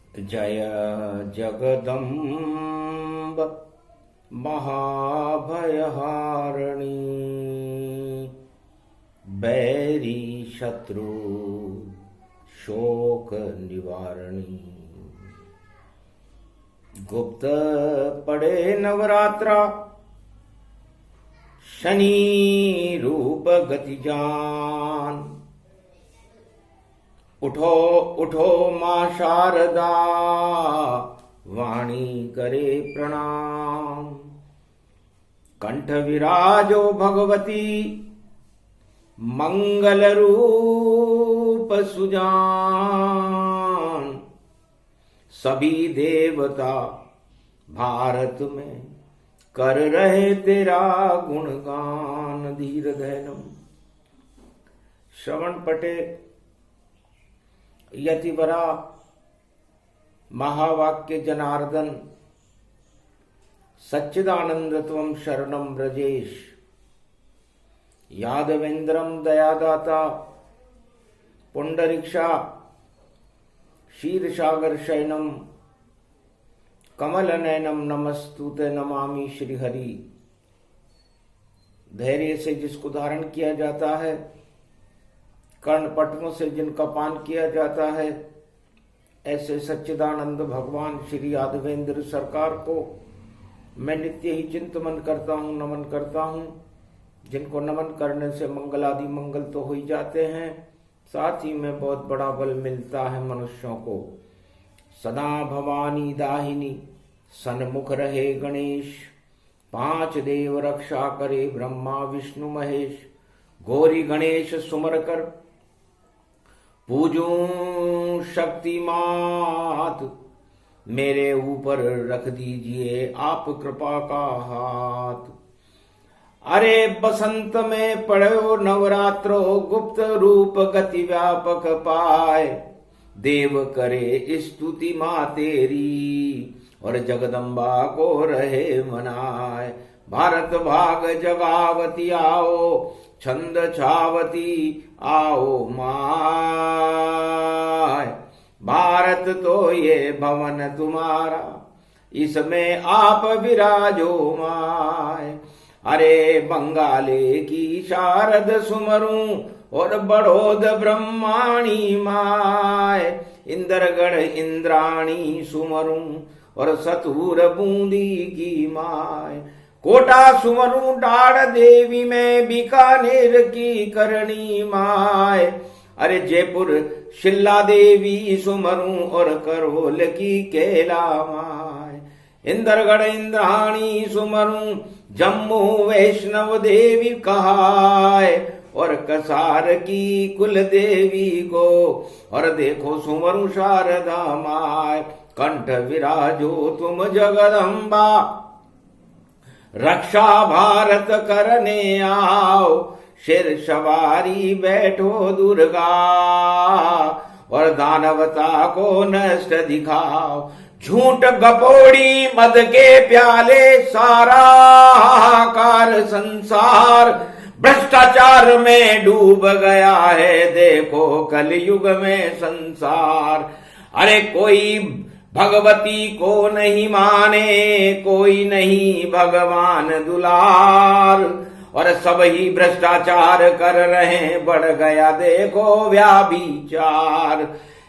जय जगदम्ब महाभयहारिणी बैरी शत्रु शोक निवारणी। गुप्त पड़े नवरात्रा शनि रूप गति जान। उठो उठो मां शारदा वाणी करे प्रणाम। कंठ विराजो भगवती मंगल रूप सुजान। सभी देवता भारत में कर रहे तेरा गुणगान। धीर धैनम श्रवण पटे यतिवरा महावाक्य जनार्दन सच्चिदानंद त्वं शरणं व्रजेश। यादवेन्द्रम दयादाता पुंडरीक्षा क्षीरसागर शयनम कमल नयनम नमस्तुते नमामि श्रीहरि। धैर्य से जिसको धारण किया जाता है, कर्णपटलों से जिनका पान किया जाता है, ऐसे सच्चिदानंद भगवान श्री यादवेंद्र सरकार को मैं नित्य ही चिंतन करता हूँ, नमन करता हूँ। जिनको नमन करने से मंगल आदि मंगल तो हो ही जाते हैं, साथ ही में बहुत बड़ा बल मिलता है मनुष्यों को। सदा भवानी दाहिनी सन्मुख रहे गणेश। पांच देव रक्षा करे ब्रह्मा विष्णु महेश। गौरी गणेश सुमर कर पूजूं शक्ति मात। मेरे ऊपर रख दीजिए आप कृपा का हाथ। अरे बसंत में पढ़ो नवरात्रो गुप्त रूप गति व्यापक पाए। देव करे स्तुति माँ तेरी और जगदम्बा को रहे मनाए। भारत भाग जगावती आओ छंद छावती आओ माय। भारत तो ये भवन तुम्हारा इसमें आप विराजो माय। अरे बंगाले की शारद सुमरूं और बड़ोद ब्रह्माणी माय। इंद्रगढ़ इंद्राणी सुमरूं और सतूर बूंदी की माय। कोटा सुमरूं डाड़ देवी में बीकानेर की करणी माय। अरे जयपुर शिल्ला देवी सुमरूं और करौल की केला माय। इंद्रगढ़ इंद्राणी सुमरूं जम्मू वैष्णव देवी कहाय। और कसार की कुल देवी को और देखो सुमरूं शारदा माय। कंठ विराजो तुम जगदम्बा रक्षा भारत करने आओ। शेर सवारी बैठो दुर्गा और दानवता को नष्ट दिखाओ। झूठ गपोड़ी मद के प्याले सारा हाहाकार संसार। भ्रष्टाचार में डूब गया है देखो कलयुग में संसार। अरे कोई भगवती को नहीं माने, कोई नहीं भगवान दुलार। और सब ही भ्रष्टाचार कर रहे बढ़ गया देखो व्याभिचार।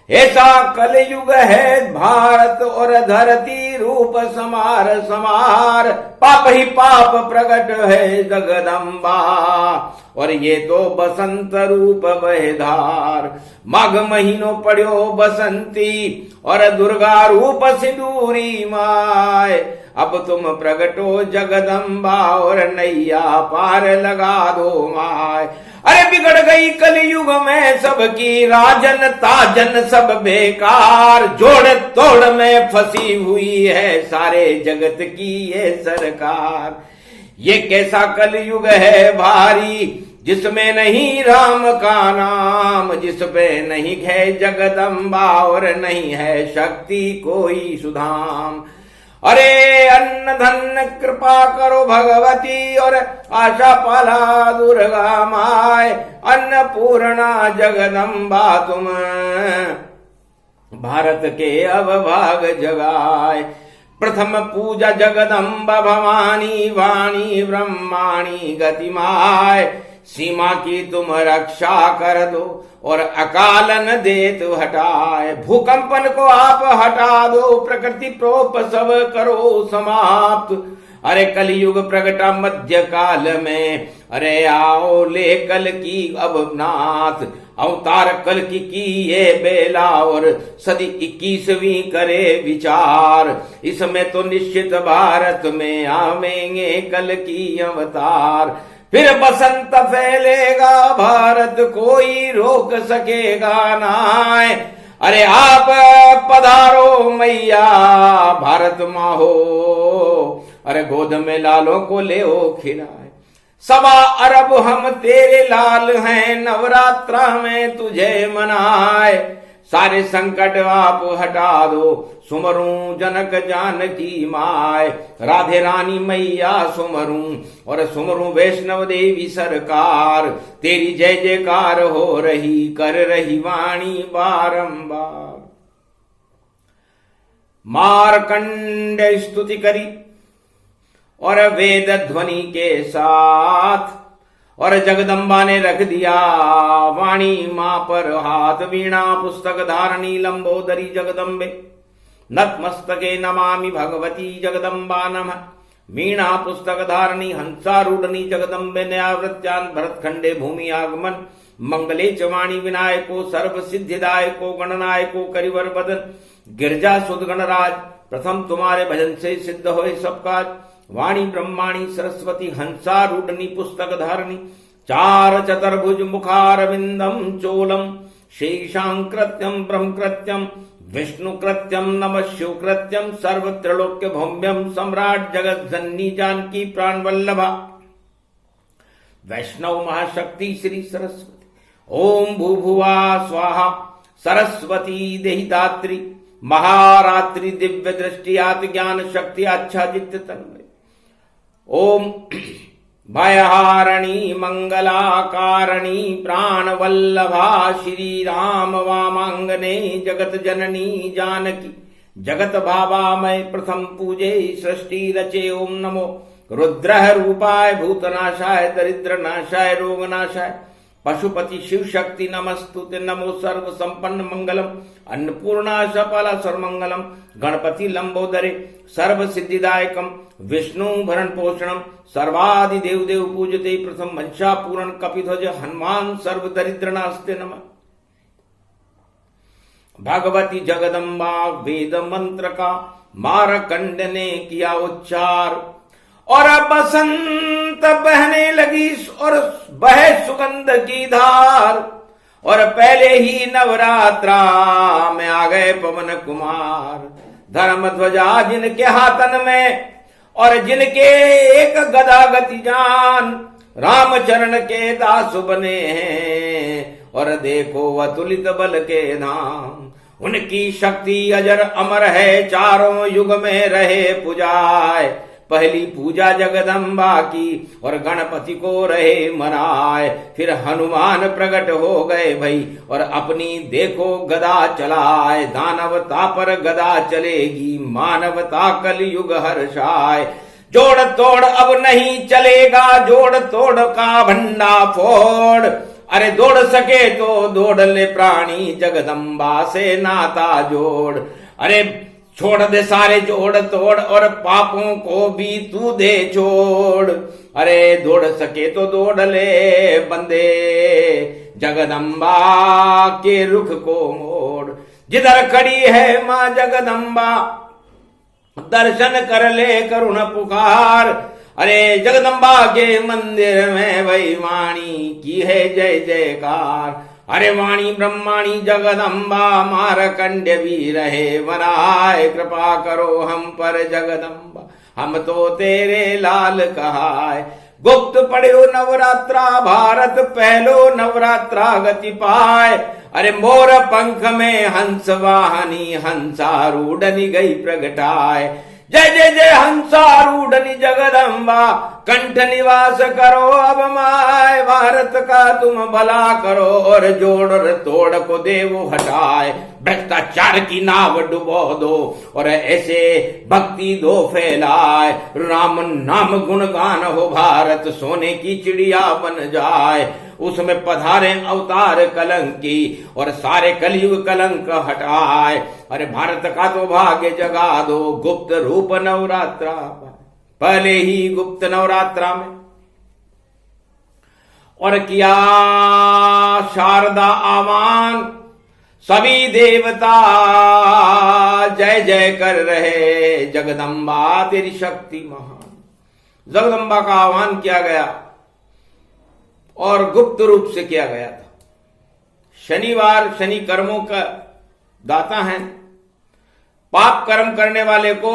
ऐसा कलयुग है भारत और धरती रूप समार समार। पाप ही पाप प्रकट है जगदम्बा और ये तो बसंत रूप बहधार। माघ महीनों पड़ो बसंती और दुर्गा रूप सिंदूरी माय। अब तुम प्रगटो जगदम्बा और नैया पार लगा दो माय। अरे बिगड़ गई कलयुग में सबकी राजन ताजन सब बेकार। जोड़ तोड़ में फंसी हुई है सारे जगत की ये सरकार। ये कैसा कलयुग है भारी जिसमें नहीं राम का नाम। जिस पे नहीं है जगदम्बा और नहीं है शक्ति कोई सुधाम। अरे अन्न धन कृपा करो भगवती और आशा पाला दुर्गा माय। अन्नपूर्णा जगदम्बा तुम भारत के अब भाग जगाए। प्रथम पूजा जगदम्ब भवानी वाणी ब्रह्माणी गतिमाय। सीमा की तुम रक्षा कर दो और अकालन देत हटाए। भूकंपन को आप हटा दो, प्रकृति प्रोप सब करो समाप्त। अरे कलयुग प्रगटा मध्य काल में, अरे आओ ले कल की अब नाथ। अवतार कल की ये बेला और सदी 21वीं करे विचार। इसमें तो निश्चित भारत में आवेंगे कल की अवतार। फिर बसंत फैलेगा भारत कोई रोक सकेगा नाय। अरे आप पधारो मैया भारत माँ हो, अरे गोद में लालों को ले ओ खिलाए। 1.25 अरब हम तेरे लाल हैं, नवरात्रा में तुझे मनाए। सारे संकट आप हटा दो, सुमरूं जनक जानकी माय। राधे रानी मैया सुमरूं और सुमरूं वैष्णव देवी सरकार। तेरी जय जयकार हो रही, कर रही वाणी बारंबार। मारकंड स्तुति करी और वेद ध्वनि के साथ, और जगदम्बा ने रख दिया वाणी मां पर हाथ। वीणा पुस्तक धारणी लंबोदरी जगदम्बे, नतमस्तके नमामि भगवती जगदम्बा नमः। वीणा पुस्तक धारणी हंसारूढ़नी जगदम्बे, न्यावृत्यान भरतखंडे भूमि आगमन। मंगले च वाणी विनायको सर्व सिद्धिदायको, गणनायको करिवर बदन। गिरजा सुद गणराज प्रथम तुम्हारे भजन से सिद्ध होए सब काज। वाणी ब्रह्माणी सरस्वती हंसारूढ़नी पुस्तक धारणी। चार चतुर्भुज मुखारविंदम चोलम, शेषांकृत्यम ब्रह्मकृत्यम विष्णुकृत्यम नमः शिवकृत्यम। सर्वत्रलोक्य भौम्यम सम्राट जगत जननी जानकी प्राण वल्लभा। वैष्णव महाशक्ति श्री सरस्वती। ओम भूभुवा स्वाहा सरस्वती देहिदात्री। महारात्रि दिव्य दृष्टि आत्म ज्ञान शक्ति आच्छादित तन्मय। ओम भयहारणी मंगलाकारणी प्राणवल्लभा श्री राम वामांगने जगत जननी जानकी। जगत भावामय प्रथम पूजे सृष्टि रचे। ओम नमो रुद्र रूपाय भूतनाशाय दरिद्रनाशाय रोगनाशाय। पशुपति शिव शक्ति नमस्तुते। नमो सर्व संपन्न मंगलम अन्नपूर्णा सफला सर्वमंगलम। गणपति लंबोदरे सर्व सिद्धिदायकम। विष्णु भरण पोषणम सर्वादि देव देव पूजते। प्रथम मंशा पूर्ण कपिध्वज हनुमान सर्व दरिद्र नास्ते नमः। भगवती जगदम्बा वेद मंत्र का मारकंड ने किया उच्चार, और बसंत बहने लगी और बहे सुगंध की धार। और पहले ही नवरात्रा में आ गए पवन कुमार। धर्म ध्वजा जिनके हाथन में और जिनके एक गदा गति जान। रामचरण के दास बने हैं और देखो अतुलित बल के धाम। उनकी शक्ति अजर अमर है, चारों युग में रहे पुजाए। पहली पूजा जगदम्बा की और गणपति को रहे मनाए। फिर हनुमान प्रकट हो गए भई और अपनी देखो गदा चलाए। दानवता पर गदा चलेगी, मानवता कल युग हर्षाए। जोड़ तोड़ अब नहीं चलेगा, जोड़ तोड़ का भंडा फोड़। अरे दौड़ सके तो दौड़ ले प्राणी, जगदम्बा से नाता जोड़। अरे छोड़ दे सारे जोड़ तोड़ और पापों को भी तू दे छोड़। अरे दौड़ सके तो दौड़ ले बंदे, जगदम्बा के रुख को मोड़। जिधर खड़ी है मां जगदम्बा, दर्शन कर ले करुण पुकार। अरे जगदम्बा के मंदिर में वही वाणी की है जय जयकार। अरे वाणी ब्रह्माणी जगदम्बा, मारकंड भी रहे वनाए। कृपा करो हम पर जगदम्बा, हम तो तेरे लाल कहाय। गुप्त पढ़ो नवरात्रा भारत, पहलो नवरात्रा गति पाए। अरे मोर पंख में हंस वाहनी, हंसारूढ़नी गई प्रगटाए। जय जय जय हंसारूढ़नी जगदम्बा, कंठ निवास करो अब माय। भारत का तुम भला करो और जोड़ तोड़ को देवो हटाए। भ्रष्टाचार की नाव डुबो दो और ऐसे भक्ति दो फैलाए, राम नाम गुणगान हो भारत सोने की चिड़िया बन जाए, उसमें पधारे अवतार कलंकी और सारे कलयुग कलंक हटाए। अरे भारत का तो भाग्य जगा दो गुप्त रूप नवरात्रा, पहले ही गुप्त नवरात्रा में और किया शारदा आह्वान, सभी देवता जय जय कर रहे, जगदम्बा तेरी शक्ति महान। जगदम्बा का आह्वान किया गया और गुप्त रूप से किया गया था। शनिवार शनि कर्मों का दाता है, पाप कर्म करने वाले को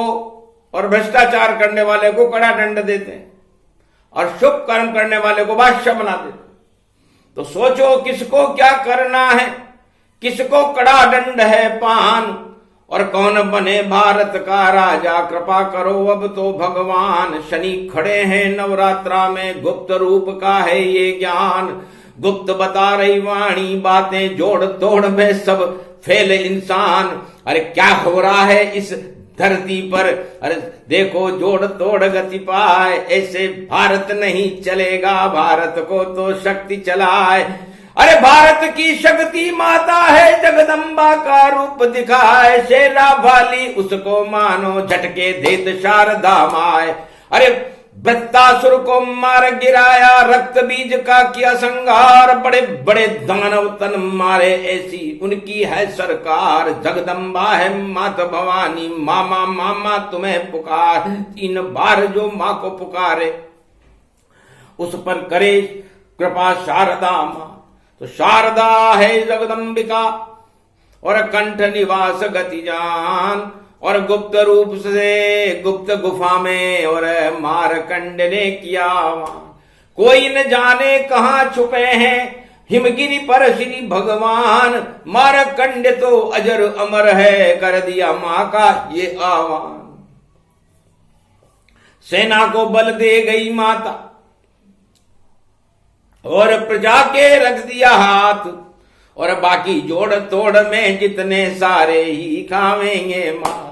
और भ्रष्टाचार करने वाले को कड़ा दंड देते हैं और शुभ कर्म करने वाले को बादशाह बना देते। तो सोचो किसको क्या करना है, किसको कड़ा दंड है पान, और कौन बने भारत का राजा, कृपा करो अब तो भगवान। शनि खड़े हैं नवरात्रा में, गुप्त रूप का है ये ज्ञान, गुप्त बता रही वाणी बातें, जोड़ तोड़ में सब फेल इंसान। अरे क्या हो रहा है इस धरती पर, अरे देखो जोड़ तोड़ गति पाए, ऐसे भारत नहीं चलेगा, भारत को तो शक्ति चलाए। अरे भारत की शक्ति माता है, जगदम्बा का रूप दिखाए, शेरा वाली उसको मानो, झटके देत शारदा माए। अरे वृत्तासुर को मार गिराया, रक्त बीज का किया संहार, बड़े बड़े दानव तन मारे, ऐसी उनकी है सरकार। जगदम्बा है माता भवानी, मामा मामा तुम्हें पुकार, 3 बार जो माँ को पुकारे उस पर करे कृपा शारदा माँ। तो शारदा है जगदम्बिका और कंठ निवास गति जान, और गुप्त रूप से गुप्त गुफा में और मारकंड ने किया आह्वान। कोई न जाने कहां छुपे हैं हिमगिरी पर श्री भगवान, मारकंड तो अजर अमर है, कर दिया मां का ये आह्वान। सेना को बल दे गई माता और प्रजा के रख दिया हाथ, और बाकी जोड़ तोड़ में जितने सारे ही खावेंगे मां।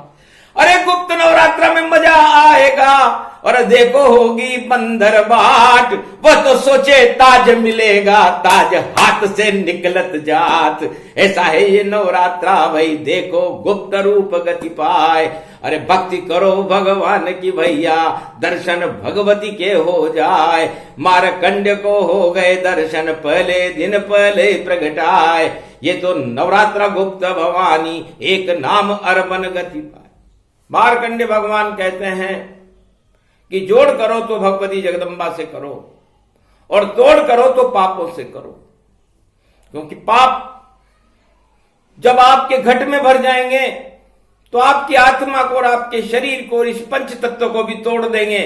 अरे गुप्त नवरात्र में मजा आएगा और देखो होगी बंदर बाट, वह तो सोचे ताज मिलेगा, ताज हाथ से निकलत जात। ऐसा है ये नवरात्रा भाई, देखो गुप्त रूप गति पाए। अरे भक्ति करो भगवान की भैया, दर्शन भगवती के हो जाए। मारकंड को हो गए दर्शन, पहले दिन पहले प्रगटाए। ये तो नवरात्रा गुप्त भवानी, एक नाम अर्पण गति पाए। मारकंड भगवान कहते हैं कि जोड़ करो तो भगवती जगदम्बा से करो, और तोड़ करो तो पापों से करो, क्योंकि पाप जब आपके घट में भर जाएंगे तो आपकी आत्मा को और आपके शरीर को और इस पंच तत्व को भी तोड़ देंगे,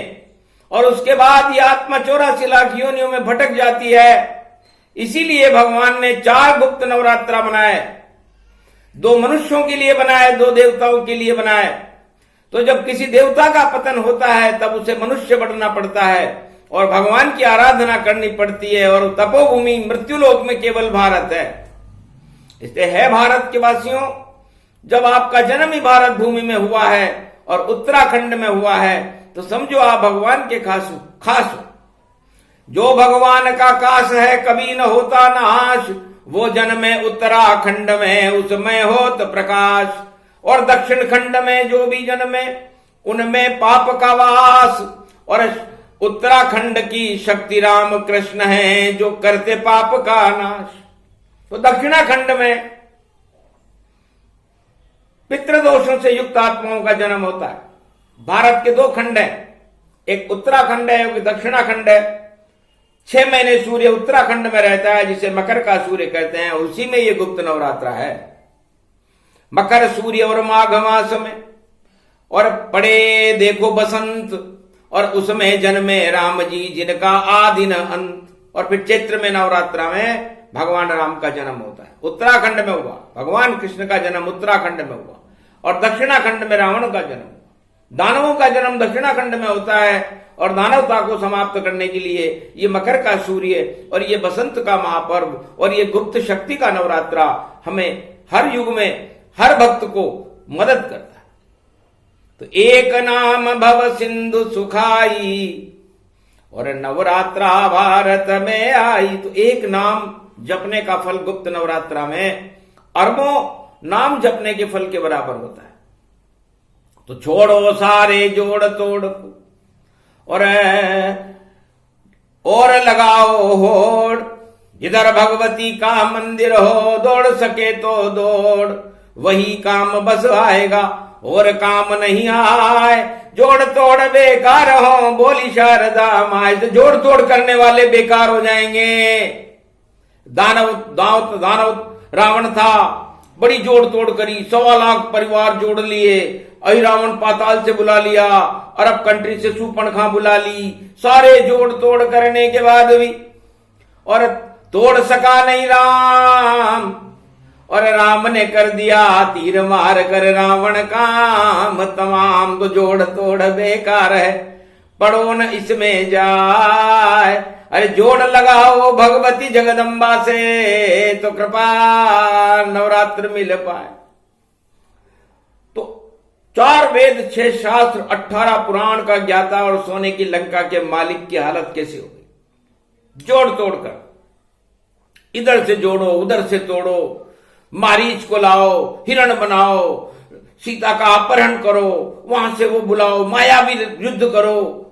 और उसके बाद ये आत्मा 84 लाख योनियों में भटक जाती है। इसीलिए भगवान ने 4 गुप्त नवरात्रा बनाए, 2 मनुष्यों के लिए बनाए, 2 देवताओं के लिए बनाए। तो जब किसी देवता का पतन होता है तब उसे मनुष्य बनना पड़ता है और भगवान की आराधना करनी पड़ती है, और तपोभूमि मृत्युलोक में केवल भारत है। इसलिए है भारत के वासियों, जब आपका जन्म ही भारत भूमि में हुआ है और उत्तराखंड में हुआ है, तो समझो आप भगवान के खास हो। जो भगवान का कास है कभी न होता नाश, वो जन्मे उत्तराखंड में उसमें होत प्रकाश। और दक्षिण खंड में जो भी जन्मे उनमें पाप का वास, और उत्तराखंड की शक्ति राम कृष्ण है जो करते पाप का नाश। तो दक्षिणाखंड में पितृदोषों से युक्त आत्माओं का जन्म होता है। भारत के 2 खंड हैं, एक उत्तराखंड है एक दक्षिणाखंड है। 6 महीने सूर्य उत्तराखंड में रहता है जिसे मकर का सूर्य कहते हैं, उसी में ये गुप्त नवरात्रा है। मकर सूर्य और माघ मास में, और पड़े देखो बसंत, और उसमें जन्मे राम जी जिनका आदि न अंत। और फिर चैत्र में नवरात्रा में भगवान राम का जन्म होता है, उत्तराखंड में हुआ। भगवान कृष्ण का जन्म उत्तराखंड में हुआ, और दक्षिणाखंड में रावण का जन्म। दानवों का जन्म दक्षिणाखंड में होता है, और दानवता को समाप्त करने के लिए ये मकर का सूर्य और ये बसंत का महापर्व और ये गुप्त शक्ति का नवरात्रा हमें हर युग में हर भक्त को मदद करता है। तो एक नाम भव सिंधु सुखाई और नवरात्रा भारत में आई। तो एक नाम जपने का फल गुप्त नवरात्रा में अरबों नाम जपने के फल के बराबर होता है। तो छोड़ो सारे जोड़ तोड़ और लगाओ होड़, जिधर भगवती का मंदिर हो दौड़ सके तो दौड़, वही काम बस आएगा और काम नहीं आए। जोड़ तोड़ बेकार हो बोली शारदा माए। तो जोड़ तोड़ करने वाले बेकार हो जाएंगे। दानव रावण था, बड़ी जोड़ तोड़ करी, 1.25 लाख परिवार जोड़ लिए। रावण पाताल से बुला लिया, अरब कंट्री से शूर्पणखा बुला ली, सारे जोड़ तोड़ करने के बाद भी और तोड़ सका नहीं राम, और राम ने कर दिया तीर मार कर रावण काम तमाम। तो जोड़ तोड़ बेकार है, पढ़ो न इसमें जाए। अरे जोड़ लगाओ भगवती जगदम्बा से, तो कृपा नवरात्र मिल पाए। तो 4 वेद 6 शास्त्र 18 पुराण का ज्ञाता और सोने की लंका के मालिक की हालत कैसे हो गई? जोड़ तोड़ कर, इधर से जोड़ो उधर से तोड़ो, मारीच को लाओ, हिरण बनाओ, सीता का अपहरण करो, वहां से वो बुलाओ, मायावी युद्ध करो।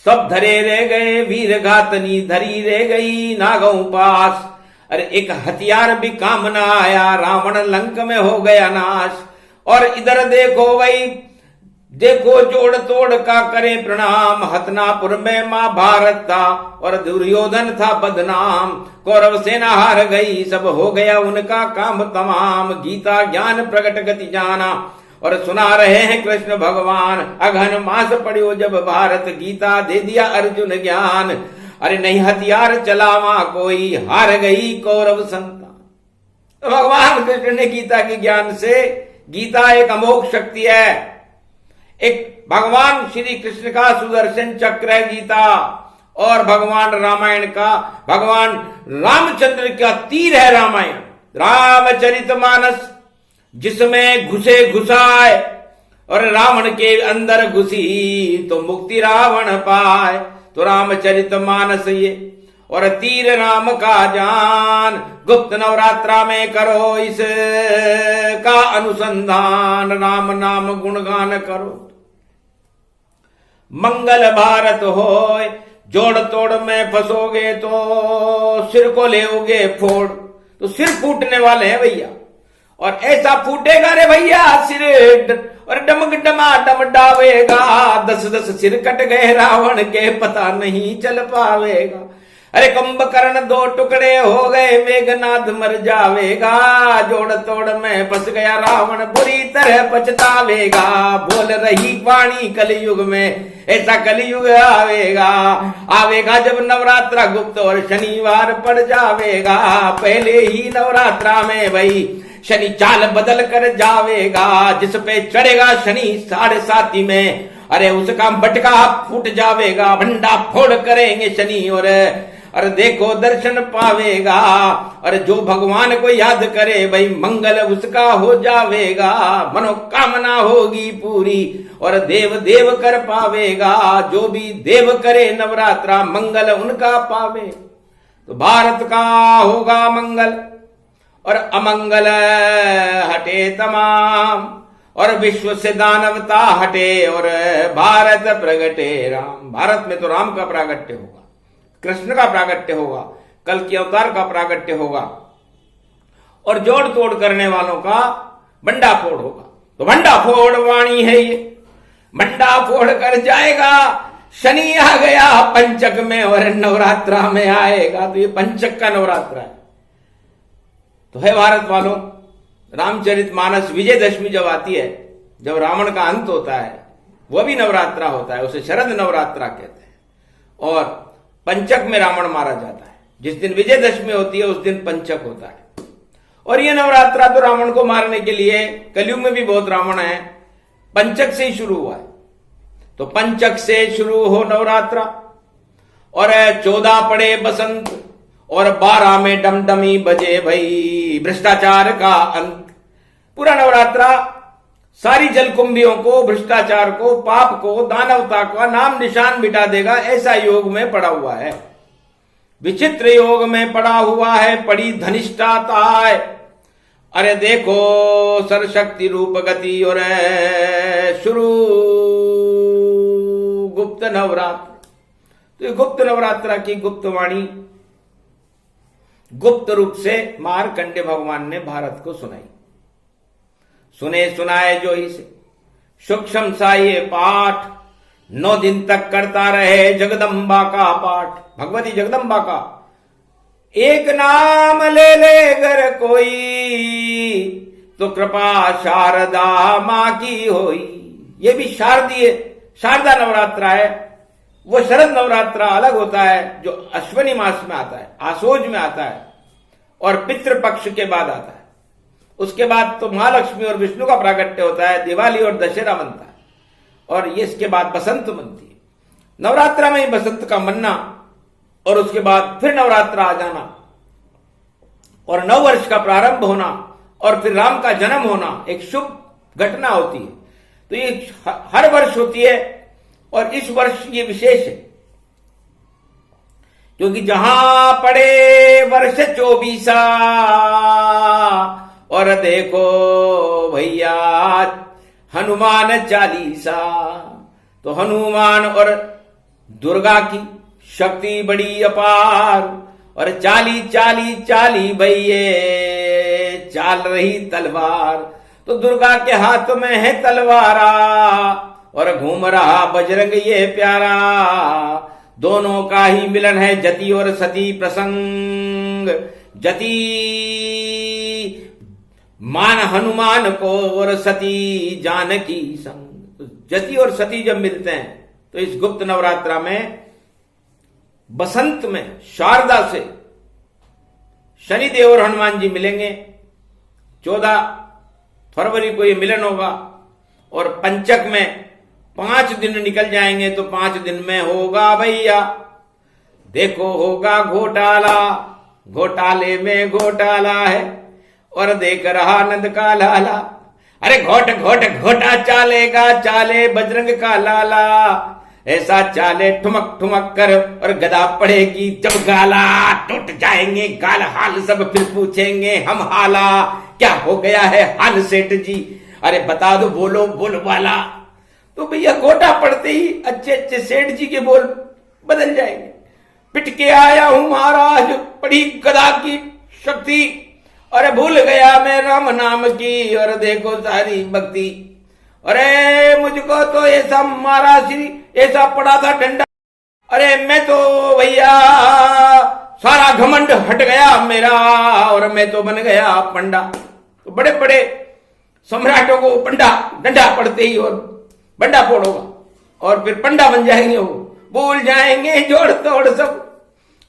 सब धरे रह गए वीर घातनी, धरी रह गई नागों पास। अरे एक हथियार भी काम ना आया, रावण लंक में हो गया नाश। और इधर देखो भाई, देखो जोड़ तोड़ का करे प्रणाम। हतनापुर में महाभारत था और दुर्योधन था बदनाम। कौरव सेना हार गई, सब हो गया उनका काम तमाम। गीता ज्ञान प्रगट गति जाना और सुना रहे हैं कृष्ण भगवान। अघन मास पढ़ियो जब भारत, गीता दे दिया अर्जुन ज्ञान। अरे नहीं हथियार चलावा कोई, हार गई कौरव संतान। भगवान कृष्ण ने गीता के ज्ञान से, गीता एक अमोघ शक्ति है, एक भगवान श्री कृष्ण का सुदर्शन चक्र है गीता, और भगवान रामायण का, भगवान रामचंद्र का तीर है रामायण। रामचरितमानस जिसमें घुसे घुसाए और रावण के अंदर घुसी, तो मुक्ति रावण पाए। तो रामचरितमानस ये और तीर राम का जान, गुप्त नवरात्रा में करो इस का अनुसंधान। राम नाम गुणगान करो, मंगल भारत होए। जोड़ तोड़ में फंसोगे तो सिर को लेओगे फोड़। तो सिर फूटने वाले हैं भैया, और ऐसा फूटेगा रे भैया सिर, और डमक डमा डम डावेगा। 10-10 सिर कट गए रावण के, पता नहीं चल पावेगा। अरे कुंभकर्ण 2 टुकड़े हो गए, मेघनाथ मर जावेगा। जोड़ तोड़ में फंस गया रावण, बुरी तरह पछतावेगा। बोल रही वाणी कलयुग में, ऐसा कलयुग आवेगा। आवेगा जब नवरात्रा गुप्त और शनिवार पड़ जावेगा। पहले ही नवरात्रा में भाई शनि चाल बदल कर जावेगा। जिस पे चढ़ेगा शनि 7.5 में, अरे उसका बटका फूट जावेगा। भंडा फोड़ करेंगे शनि, और देखो दर्शन पावेगा। और जो भगवान को याद करे भाई मंगल उसका हो जावेगा। मनोकामना होगी पूरी और देव देव कर पावेगा। जो भी देव करे नवरात्रा, मंगल उनका पावे। तो भारत का होगा मंगल और अमंगल हटे तमाम, और विश्व से दानवता हटे और भारत प्रगटे राम। भारत में तो राम का प्रागट्य होगा, कृष्ण का प्रागट्य होगा, कल के अवतार का प्रागट्य होगा, और जोड़ तोड़ करने वालों का भंडा फोड़ होगा। तो भंडा फोड़ वाणी है ये, भंडा फोड़ कर जाएगा। शनि आ गया पंचक में और नवरात्रा में आएगा। तो ये पंचक का नवरात्रा है। तो है भारत वालों, रामचरितमानस विजयदशमी जब आती है, जब रावण का अंत होता है, वह भी नवरात्रा होता है, उसे शरद नवरात्रा कहते हैं। और पंचक में रावण मारा जाता है। जिस दिन विजयदशमी होती है उस दिन पंचक होता है। और यह नवरात्रा तो रावण को मारने के लिए, कलयुग में भी बहुत रावण है, पंचक से ही शुरू हुआ है। तो पंचक से शुरू हो नवरात्रा, और 14 पड़े बसंत, और 12 में डमडमी बजे भई भ्रष्टाचार का अंत। पूरा नवरात्रा सारी जलकुंभियों को, भ्रष्टाचार को, पाप को, दानवता का नाम निशान मिटा देगा, ऐसा योग में पड़ा हुआ है। विचित्र योग में पड़ा हुआ है, पड़ी धनिष्ठाताय। अरे देखो सरशक्ति रूप गति और शुरू गुप्त नवरात्र। तो गुप्त नवरात्रा की गुप्त वाणी गुप्त रूप से मार्कंडे भगवान ने भारत को सुनाई। सुने सुनाए जो इसे सूक्ष्म सा ये पाठ 9 दिन तक करता रहे जगदम्बा का पाठ। भगवती जगदम्बा का एक नाम ले ले गर कोई, तो कृपा शारदा मां की होई। ये भी शारदीय शारदा नवरात्रा है। वो शरद नवरात्रा अलग होता है जो अश्विनी मास में आता है, आसोज में आता है और पितृपक्ष के बाद आता है। उसके बाद तो महालक्ष्मी और विष्णु का प्राकट्य होता है, दिवाली और दशहरा बनता है, और ये इसके बाद बसंत बनती है। नवरात्रा में ही बसंत का मनना और उसके बाद फिर नवरात्रा आ जाना और नव वर्ष का प्रारंभ होना और फिर राम का जन्म होना एक शुभ घटना होती है। तो ये हर वर्ष होती है और इस वर्ष ये विशेष है क्योंकि जहां पड़े वर्ष 24 और देखो भैया हनुमान चालीसा। तो हनुमान और दुर्गा की शक्ति बड़ी अपार और चाली चाली चाली भैये चाल रही तलवार। तो दुर्गा के हाथ में है तलवारा और घूम रहा बजरंग ये प्यारा। दोनों का ही मिलन है जति और सती प्रसंग। जति मान हनुमान को और सती जानकी संग। तो जति और सती जब मिलते हैं तो इस गुप्त नवरात्रा में बसंत में शारदा से शनिदेव और हनुमान जी मिलेंगे। 14 फरवरी को ये मिलन होगा और पंचक में 5 दिन निकल जाएंगे तो 5 दिन में होगा भैया देखो होगा घोटाला। घोटाले में घोटाला है और देख रहा नंद का लाला। अरे घोट घोट घोटा चालेगा चाले बजरंग का लाला। ऐसा चाले ठुमक ठुमक कर और गदा पड़ेगी जब गाला। टूट जाएंगे गाल हाल सब फिर पूछेंगे हम हाला। क्या हो गया है हाल सेठ जी, अरे बता दो बोलो बोल वाला। तो भैया घोटा पड़ते ही अच्छे अच्छे सेठ जी के बोल बदल जाएंगे। पिट के आया हूं महाराज पड़ी गदा की शक्ति। अरे भूल गया मैं राम नाम की और देखो सारी भक्ति। अरे मुझको तो ऐसा मारा श्री ऐसा पड़ा था डंडा। अरे मैं तो भैया सारा घमंड हट गया मेरा और मैं तो बन गया पंडा। तो बड़े बड़े सम्राटों को पंडा डंडा पड़ते ही और बंडा फोड़ होगा और फिर पंडा बन जाएंगे। वो भूल जाएंगे जोड़ तोड़ सब।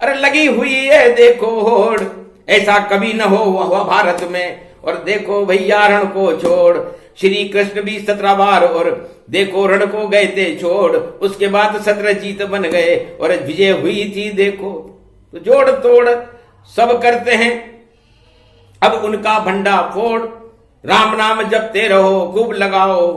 अरे लगी हुई है देखो होड़, ऐसा कभी न हुआ भारत में। और देखो भैया रण को छोड़ श्री कृष्ण भी 17 बार और देखो रण को गए थे छोड़। उसके बाद 17 जीत बन गए और विजय हुई थी देखो। तो जोड़ तोड़ सब करते हैं अब उनका भंडा फोड़। राम नाम जपते रहो खूब लगाओ।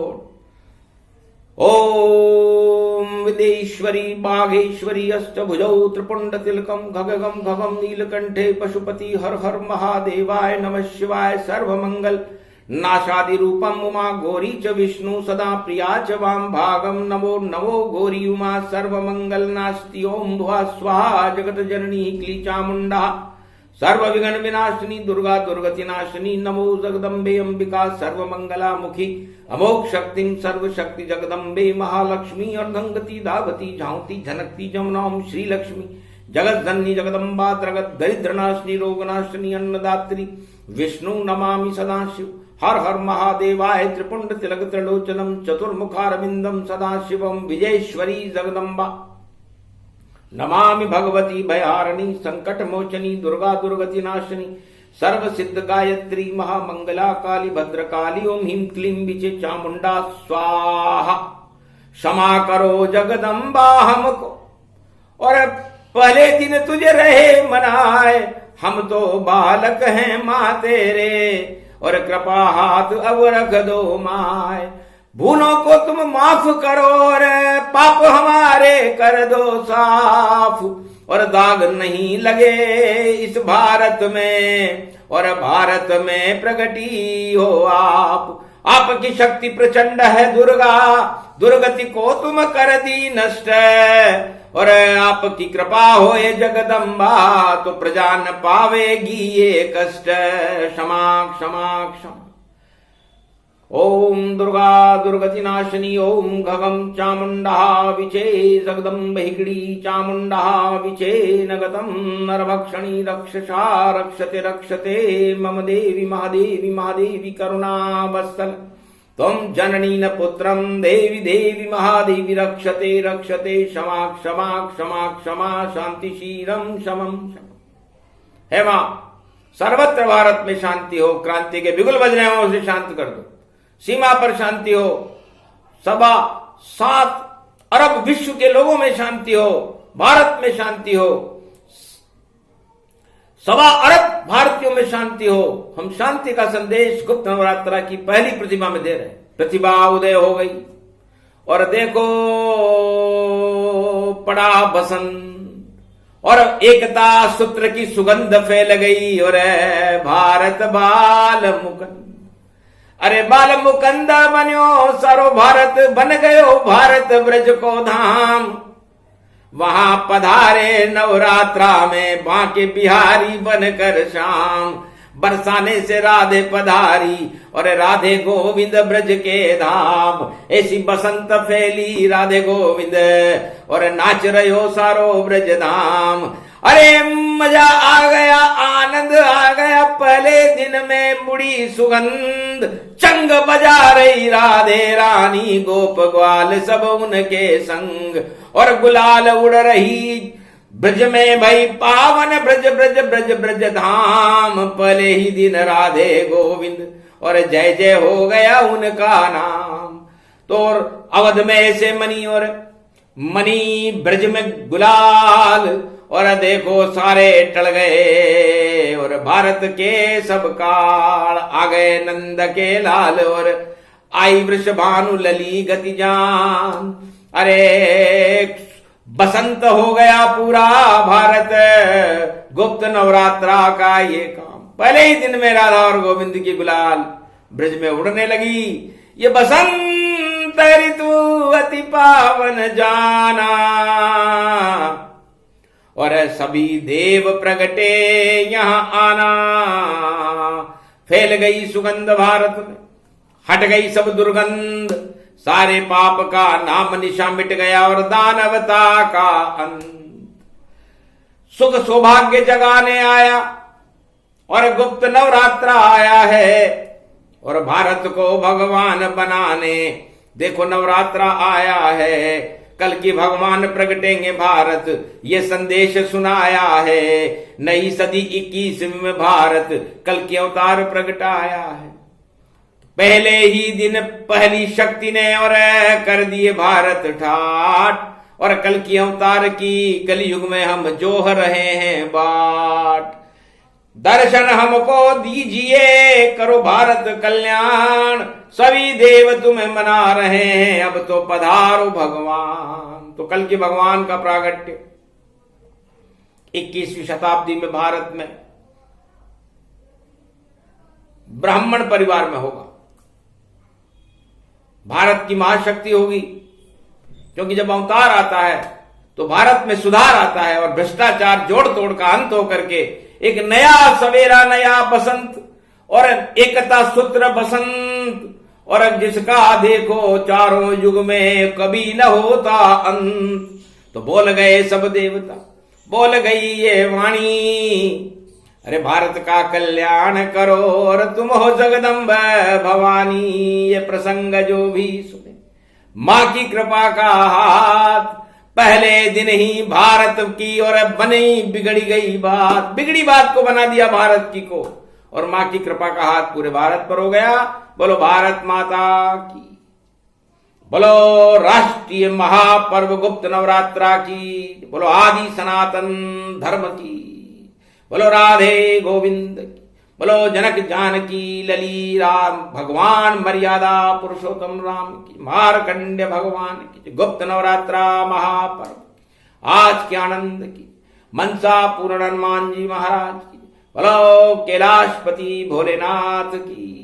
ओम विदेश्वरी बाघेश्वरी अष्टभुजौ त्रिपुंड तिलकम खगगम खगम नीलकंठे पशुपति हर हर महादेवाय नमः शिवाय सर्वमंगल नाशादि रूपम उमा गौरी च विष्णु सदा प्रिया च वाम भागम नमो नमो गौरी उमा सर्वमंगल नास्ति। ओम भुवा स्वाहा जगत जननी क्ली चामुंडा सर्व विघ्न विनाशिनी दुर्गा दुर्गति नाशिनी। नमो जगदम्बे अंबिका सर्वमंगला मुखी अमोघ शक्तिं सर्वशक्ति जगदम्बे महालक्ष्मी अर्धंगति धावती झांवती झनकती जमुनाम श्रीलक्ष्मी जगत जननी जगदम्बा त्रगत दरिद्र नाशिनी रोग नाशिनी अन्नदात्री विष्णु नमामि सदाशिव। हर हर महादेवाय त्रिपुंड तिलक त्रिलोचनम चतुर्मुखारविंदम सदाशिवम विजयेश्वरी जगदम्बा नमामि भगवती भयारिणी संकट मोचनी दुर्गा दुर्गति नाशिनी सर्व सिद्ध गायत्री महामंगला काली भद्रकाली। ओम ह्रीं क्लीं विचे चामुंडा स्वाहा। क्षमा करो जगदम्बा हमको और पहले दिन तुझे रहे मनाए। हम तो बालक हैं माँ तेरे और कृपा हाथ अब रख दो माय। भूलों को तुम माफ करो रे, पाप हमारे कर दो साफ, और दाग नहीं लगे इस भारत में, और भारत में प्रगटी हो आप। आपकी शक्ति प्रचंड है दुर्गा, दुर्गति को तुम कर दी नष्ट, और आपकी कृपा होए जगदम्बा, तो प्रजा न पावेगी ये कष्ट। क्षमा क्षमा क्षमा। ओम दुर्गा दुर्गति नाशिनी, ओम घगम चामुंडा विचे जगदम्ब हिगड़ी चामुंडा विचे नगतम नरभक्षणी रक्षसा रक्षते रक्षते मम देवी महादेवी महादेवी करुणा वत्सल। त्वं जननी न पुत्रम देवी देवी महादेवी रक्षते रक्षते क्षमा क्षमा क्षमा क्षमा शांतिशीलम शमम शम। हे मां, सर्वत्र भारत में शांति हो, क्रांति के बिगुल बज रहे हैं उसे शांत कर दो, सीमा पर शांति हो, 7.25 अरब विश्व के लोगों में शांति हो, भारत में शांति हो, 1.25 अरब भारतीयों में शांति हो। हम शांति का संदेश गुप्त नवरात्रा की पहली प्रतिभा में दे रहे हैं। प्रतिभा उदय हो गई और देखो पड़ा बसंत, और एकता सूत्र की सुगंध फैल गई, और भारत बाल मुकुंद, अरे बाल मुकुंद बन्यो सारो भारत, बन गयो भारत ब्रज को धाम। वहां पधारे नवरात्रा में बांके बिहारी बनकर शाम, बरसाने से राधे पधारी और राधे गोविंद ब्रज के धाम। ऐसी बसंत फैली राधे गोविंद, और नाच रहो सारो ब्रज धाम। अरे मजा आ गया, आनंद आ गया, पहले दिन में मुड़ी सुगंध, चंग बजा रही राधे रानी, गोप ग्वाल सब उनके संग, और गुलाल उड़ रही ब्रज में भई पावन ब्रज ब्रज ब्रज ब्रज धाम। पहले ही दिन राधे गोविंद, और जय जय हो गया उनका नाम। तो अवध में ऐसे मनी, और मनी ब्रज में गुलाल, और देखो सारे टल गए, और भारत के सब काल आ गए नंद के लाल, और आई वृषभानु लली गति जान। अरे बसंत हो गया पूरा भारत, गुप्त नवरात्रा का ये काम। पहले ही दिन में राधा और गोविंद की गुलाल ब्रज में उड़ने लगी। ये बसंत ऋतु अति पावन जाना, और सभी देव प्रगटे यहां आना। फैल गई सुगंध भारत में, हट गई सब दुर्गंध, सारे पाप का नाम निशा मिट गया, और दानवता का अंत। सुख सौभाग्य जगाने आया, और गुप्त नवरात्रा आया है, और भारत को भगवान बनाने देखो नवरात्रा आया है। कल की भगवान प्रगटेंगे भारत, ये संदेश सुनाया है। नई सदी 21वीं में भारत कल की अवतार प्रगटाया है। पहले ही दिन पहली शक्ति ने और कर दिए भारत ठाट, और कल की अवतार की कलयुग में हम जोह रहे हैं बाट। दर्शन हमको दीजिए, करो भारत कल्याण, सभी देव तुम्हें मना रहे हैं, अब तो पधारो भगवान। तो कल के भगवान का प्रागट्य 21वीं शताब्दी में भारत में ब्राह्मण परिवार में होगा। भारत की महाशक्ति होगी, क्योंकि जब अवतार आता है तो भारत में सुधार आता है, और भ्रष्टाचार जोड़ तोड़ का अंत होकर के एक नया सवेरा, नया बसंत, और एकता सूत्र बसंत, और जिसका देखो चारों युग में कभी न होता अंत। तो बोल गए सब देवता, बोल गई ये वाणी, अरे भारत का कल्याण करो और तुम हो जगदम्ब भवानी। ये प्रसंग जो भी सुने, मां की कृपा का हाथ, पहले दिन ही भारत की और बनी बिगड़ी गई बात, बिगड़ी बात को बना दिया भारत की को, और मां की कृपा का हाथ पूरे भारत पर हो गया। बोलो भारत माता की, बोलो राष्ट्रीय महापर्व गुप्त नवरात्रा की, बोलो आदि सनातन धर्म की, बोलो राधे गोविंद की, बोलो जनक जानकी लली राम भगवान मर्यादा पुरुषोत्तम राम की, मारकंडे भगवान की, गुप्त नवरात्रा महापर्व आज के आनंद की, मनसा पूर्ण हनुमान जी महाराज की, बोलो कैलाशपति भोलेनाथ की।